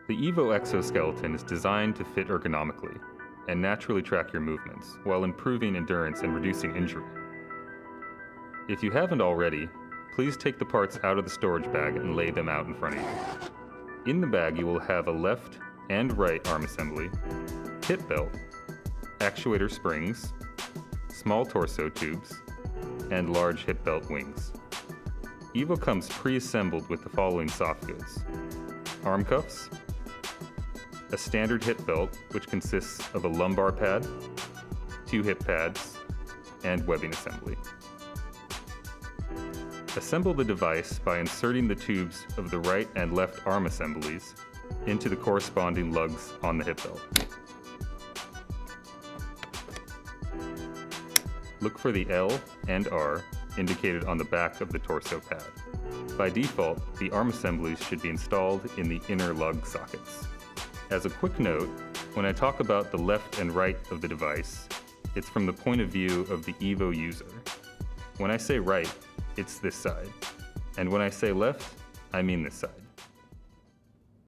The EVO exoskeleton is designed to fit ergonomically and naturally track your movements while improving endurance and reducing injury. If you haven't already, please take the parts out of the storage bag and lay them out in front of you. In the bag you will have a left and right arm assembly, hip belt, actuator springs, small torso tubes, and large hip belt wings. EVO comes pre-assembled with the following soft goods: arm cuffs, a standard hip belt which consists of a lumbar pad, 2 hip pads, and webbing assembly. Assemble the device by inserting the tubes of the right and left arm assemblies into the corresponding lugs on the hip belt. Look for the L and R indicated on the back of the torso pad. By default, the arm assemblies should be installed in the inner lug sockets. As a quick note, when I talk about the left and right of the device, it's from the point of view of the EVO user. When I say right, it's this side. And when I say left, I mean this side.